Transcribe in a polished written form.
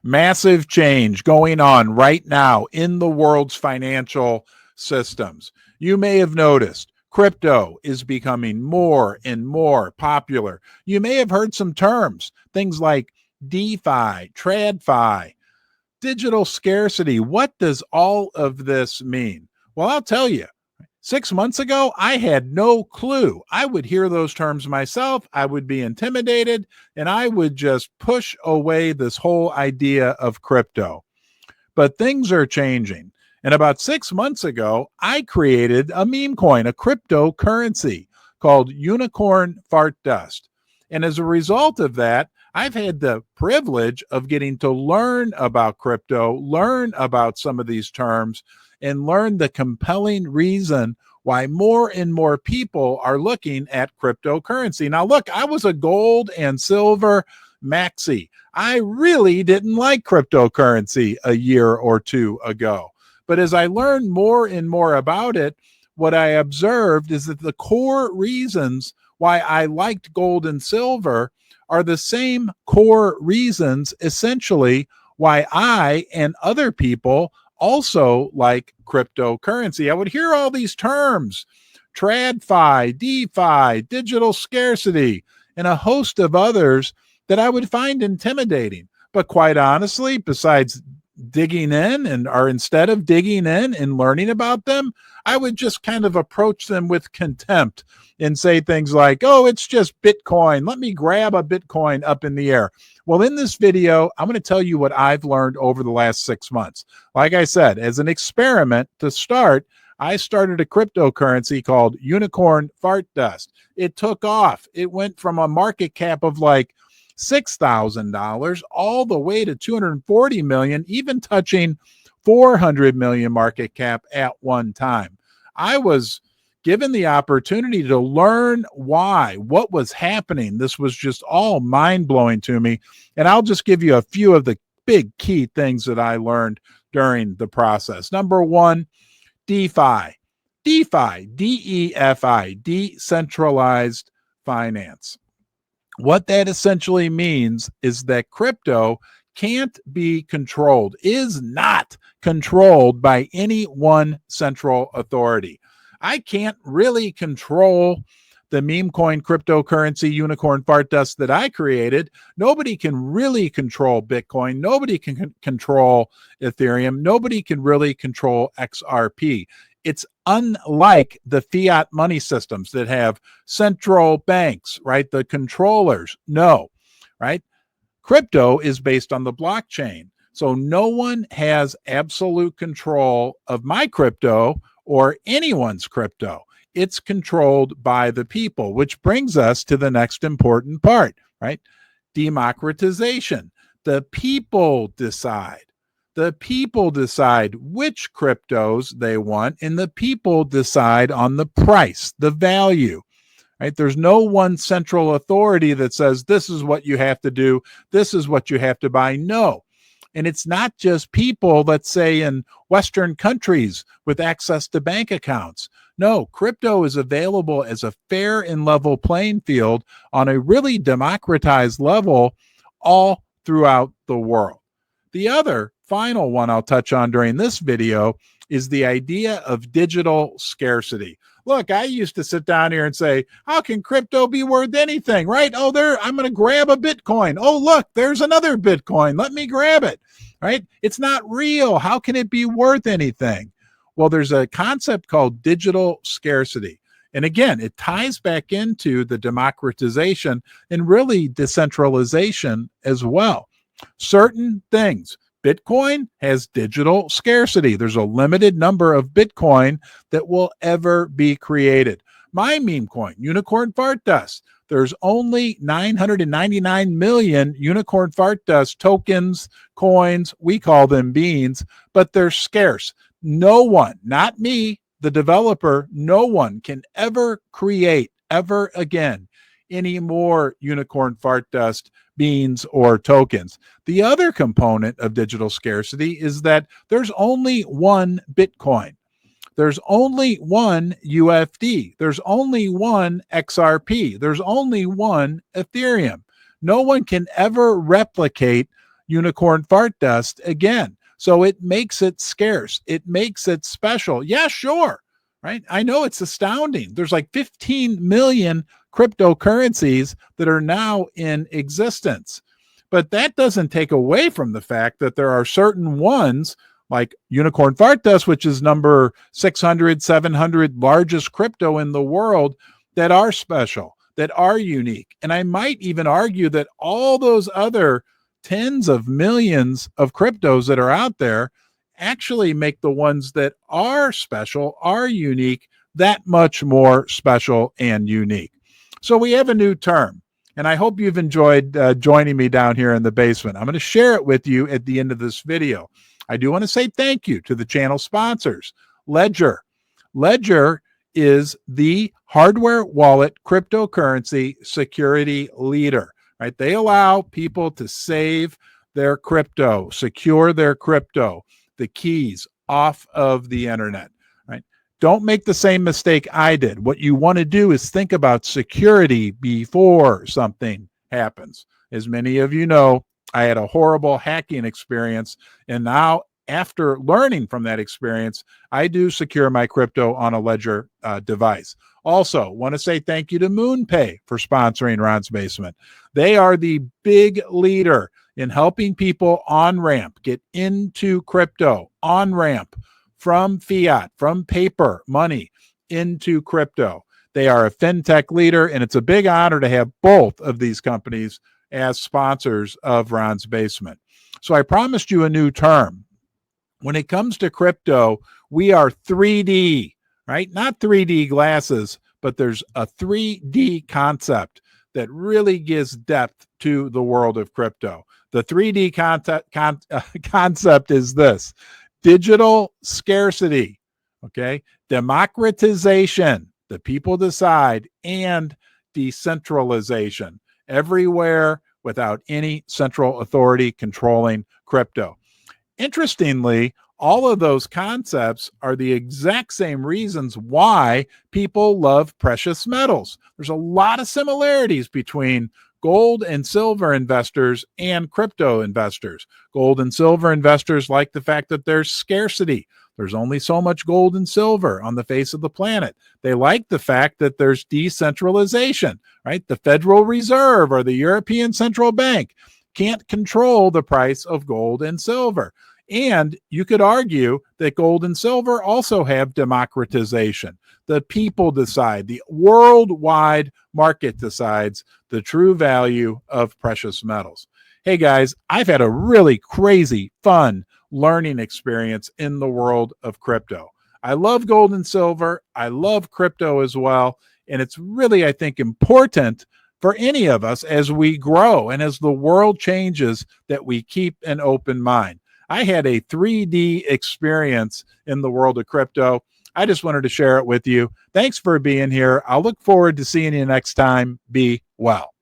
Massive change going on right now in the world's financial systems. You may have noticed crypto is becoming more and more popular. You may have heard some terms, things like DeFi, TradFi, digital scarcity. What does all of this mean? Well, I'll tell you. 6 months ago, I had no clue. I would hear those terms myself. I would be intimidated, and I would just push away this whole idea of crypto. But things are changing. And about 6 months ago, I created a meme coin, a cryptocurrency called Unicorn Fart Dust. And as a result of that, I've had the privilege of getting to learn about crypto, learn about some of these terms, and learn the compelling reason why more and more people are looking at cryptocurrency. Now, look, I was a gold and silver maxi. I really didn't like cryptocurrency a year or two ago. But as I learned more and more about it, what I observed is that the core reasons why I liked gold and silver are the same core reasons, essentially, why I and other people also like cryptocurrency. I would hear all these terms, TradFi, DeFi, digital scarcity, and a host of others that I would find intimidating. But quite honestly, besides digging in or instead of digging in and learning about them, I would just kind of approach them with contempt and say things like, oh, it's just Bitcoin. Let me grab a Bitcoin up in the air. Well, in this video, I'm going to tell you what I've learned over the last 6 months. Like I said, as an experiment to start, I started a cryptocurrency called Unicorn Fart Dust. It took off. It went from a market cap of like $6,000 all the way to 240 million, even touching 400 million market cap at one time. I was given the opportunity to learn what was happening. This was just all mind-blowing to me. And I'll just give you a few of the big key things that I learned during the process. Number one, DeFi. DeFi, D-E-F-I, decentralized finance. What that essentially means is that crypto can't be controlled, is not controlled by any one central authority. I can't really control the meme coin cryptocurrency Unicorn Fart Dust that I created. Nobody can really control Bitcoin. Nobody can control Ethereum. Nobody can really control XRP. It's unlike the fiat money systems that have central banks, right? The controllers. No, right? Crypto is based on the blockchain. So no one has absolute control of my crypto or anyone's crypto. It's controlled by the people, which brings us to the next important part, right? Democratization. The people decide. The people decide which cryptos they want, and the people decide on the price, the value, right? There's no one central authority that says, this is what you have to do, this is what you have to buy. No. And it's not just people, let's say, in Western countries with access to bank accounts. No, crypto is available as a fair and level playing field on a really democratized level all throughout the world. The other final one I'll touch on during this video is the idea of digital scarcity. Look, I used to sit down here and say, how can crypto be worth anything, right? Oh, I'm going to grab a Bitcoin. Oh, look, there's another Bitcoin. Let me grab it, right? It's not real. How can it be worth anything? Well, there's a concept called digital scarcity. And again, it ties back into the democratization and really decentralization as well. Certain things. Bitcoin has digital scarcity. There's a limited number of Bitcoin that will ever be created. My meme coin, Unicorn Fart Dust, there's only 999 million Unicorn Fart Dust tokens, coins, we call them beans, but they're scarce. No one, not me, the developer, no one can ever create, ever again, any more Unicorn Fart Dust beans or tokens. The other component of digital scarcity is that there's only one Bitcoin. There's only one UFD. There's only one XRP. There's only one Ethereum. No one can ever replicate unicorn fart dust again. So it makes it scarce. It makes it special. Yeah, sure. Right. I know it's astounding. There's like 15 million cryptocurrencies that are now in existence. But that doesn't take away from the fact that there are certain ones like Unicorn Fart Dust, which is number 600, 700 largest crypto in the world, that are special, that are unique. And I might even argue that all those other tens of millions of cryptos that are out there actually make the ones that are special, are unique, that much more special and unique. So we have a new term. And I hope you've enjoyed joining me down here in the basement. I'm going to share it with you at the end of this video. I do want to say thank you to the channel sponsors. Ledger. Ledger is the hardware wallet cryptocurrency security leader, right? They allow people to save their crypto, secure their crypto, the keys off of the internet, right? Don't make the same mistake I did. What you want to do is think about security before something happens. As many of you know, I had a horrible hacking experience, and now after learning from that experience, I do secure my crypto on a Ledger device. Also, want to say thank you to MoonPay for sponsoring Ron's Basement. They are the big leader in helping people on-ramp get into crypto, on-ramp from fiat, from paper money into crypto. They are a fintech leader, and it's a big honor to have both of these companies as sponsors of Ron's Basement. So I promised you a new term. When it comes to crypto, we are 3D, right? Not 3D glasses, but there's a 3D concept that really gives depth to the world of crypto. The 3D concept is this: digital scarcity, okay? Democratization, the people decide, and decentralization, everywhere without any central authority controlling crypto. Interestingly, all of those concepts are the exact same reasons why people love precious metals. There's a lot of similarities between gold and silver investors and crypto investors. Gold and silver investors like the fact that there's scarcity. There's only so much gold and silver on the face of the planet. They like the fact that there's decentralization, right? The Federal Reserve or the European Central Bank can't control the price of gold and silver. And you could argue that gold and silver also have democratization. The people decide, the worldwide market decides the true value of precious metals. Hey guys, I've had a really crazy, fun learning experience in the world of crypto. I love gold and silver. I love crypto as well. And it's really, I think, important for any of us as we grow and as the world changes that we keep an open mind. I had a 3D experience in the world of crypto. I just wanted to share it with you. Thanks for being here. I'll look forward to seeing you next time. Be well.